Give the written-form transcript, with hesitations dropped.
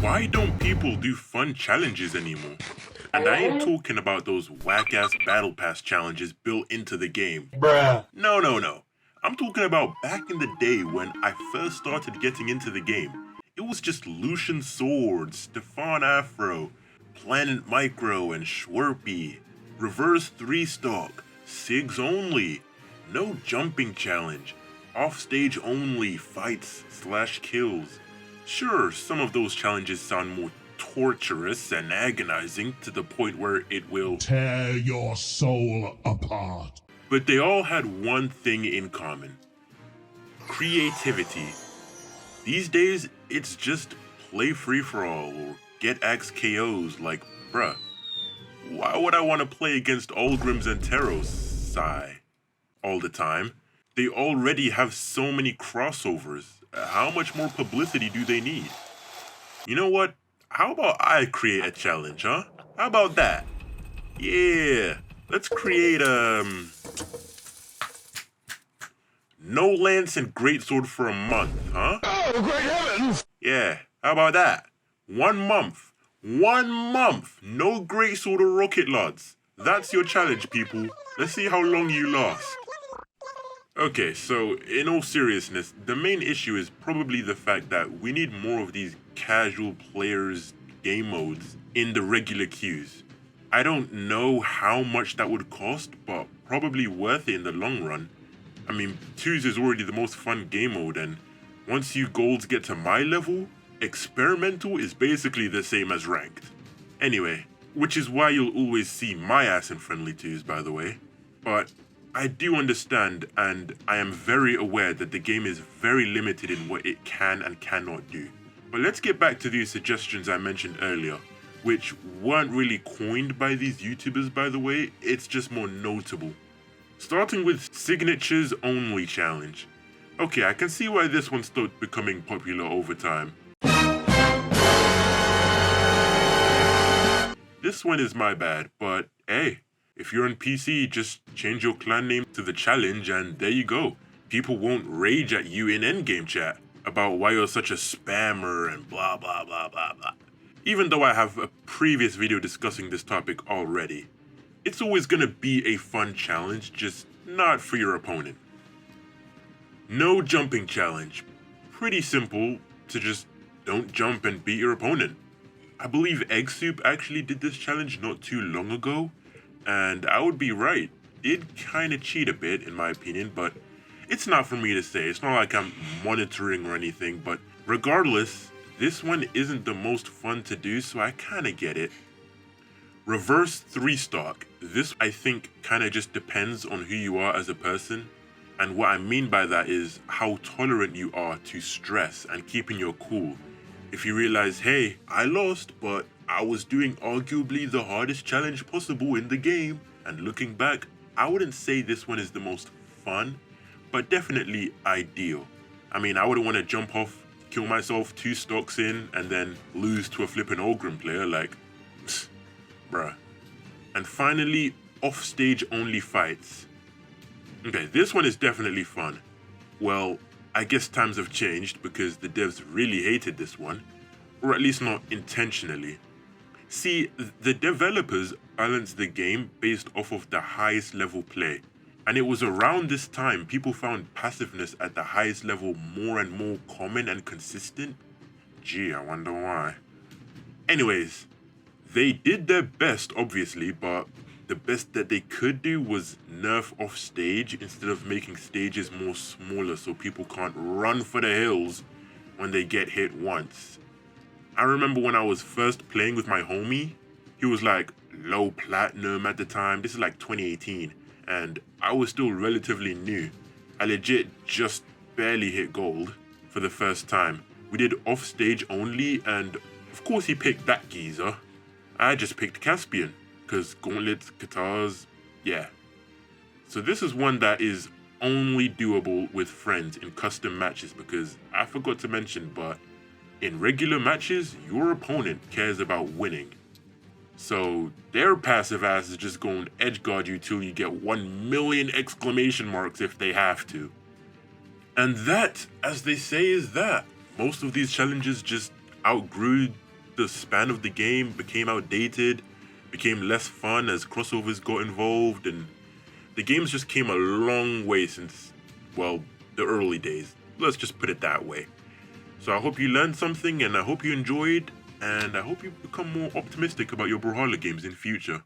Why don't people do fun challenges anymore? And I ain't talking about those whack-ass Battle Pass challenges built into the game. Bruh. No. I'm talking about back in the day when I first started getting into the game. It was just Lucian Swords, Stefan Afro, Planet Micro, and Schwerpy. Reverse 3-stock, SIGs only, no jumping challenge, off-stage only fights/kills. Sure, some of those challenges sound more torturous and agonizing to the point where it will Tear your soul apart. but they all had one thing in common. Creativity. These days, it's just play free-for-all or get axe KOs like, bruh. Why would I want to play against Ulgrims and Teros, all the time? They already have so many crossovers. How much more publicity do they need? You know what? How about I create a challenge, huh? How about that? Yeah, let's create no lance and greatsword for a month, huh? Oh, great heavens! Yeah, how about that? 1 month. 1 month! No greatsword or rocket lads. That's your challenge, people. Let's see how long you last. Okay, so in all seriousness, the main issue is probably the fact that we need more of these casual players game modes in the regular queues. I don't know how much that would cost, but probably worth it in the long run. I mean, 2s is already the most fun game mode, and once you golds get to my level, experimental is basically the same as ranked. Anyway, which is why you'll always see my ass in friendly 2s, by the way. But I do understand, and I am very aware that the game is very limited in what it can and cannot do. But let's get back to these suggestions I mentioned earlier, which weren't really coined by these YouTubers, by the way, it's just more notable. Starting with Signatures Only Challenge. Okay, I can see why this one started becoming popular over time. This one is my bad, but hey, if you're on PC, just change your clan name to the challenge and there you go. People won't rage at you in endgame chat about why you're such a spammer and blah blah blah blah blah. Even though I have a previous video discussing this topic already. It's always gonna be a fun challenge, just not for your opponent. No jumping challenge. Pretty simple to just don't jump and beat your opponent. I believe Egg Soup actually did this challenge not too long ago, and I would be right. Did kinda cheat a bit in my opinion, but it's not for me to say. It's not like I'm monitoring or anything, but regardless, this one isn't the most fun to do, so I kinda get it. Reverse 3-stock. This I think kinda just depends on who you are as a person. And what I mean by that is how tolerant you are to stress and keeping your cool. If you realize, hey, I lost, but I was doing arguably the hardest challenge possible in the game, and looking back, I wouldn't say this one is the most fun, but definitely ideal. I mean, I wouldn't want to jump off, kill myself 2 stocks in, and then lose to a flippin' Ogrim player, like, bruh. And finally, off-stage only fights. Okay, this one is definitely fun. Well, I guess times have changed because the devs really hated this one, or at least not intentionally. See, the developers balanced the game based off of the highest level play, and it was around this time people found passiveness at the highest level more and more common and consistent. Gee, I wonder why. Anyways, they did their best obviously, but the best that they could do was nerf off stage instead of making stages more smaller so people can't run for the hills when they get hit once. I remember when I was first playing with my homie, he was like low platinum at the time, this is like 2018, and I was still relatively new. I legit just barely hit gold for the first time. We did off stage only, and of course he picked that geezer. I just picked Caspian. Because gauntlets, katars, yeah. So this is one that is only doable with friends in custom matches because I forgot to mention, but in regular matches, your opponent cares about winning. So their passive ass is just going to edge guard you till you get 1 million exclamation marks if they have to. And that, as they say, is that. Most of these challenges just outgrew the span of the game became outdated, became less fun as crossovers got involved, and the games just came a long way since, well, the early days. Let's just put it that way. So I hope you learned something, and I hope you enjoyed, and I hope you become more optimistic about your Brawlhalla games in future.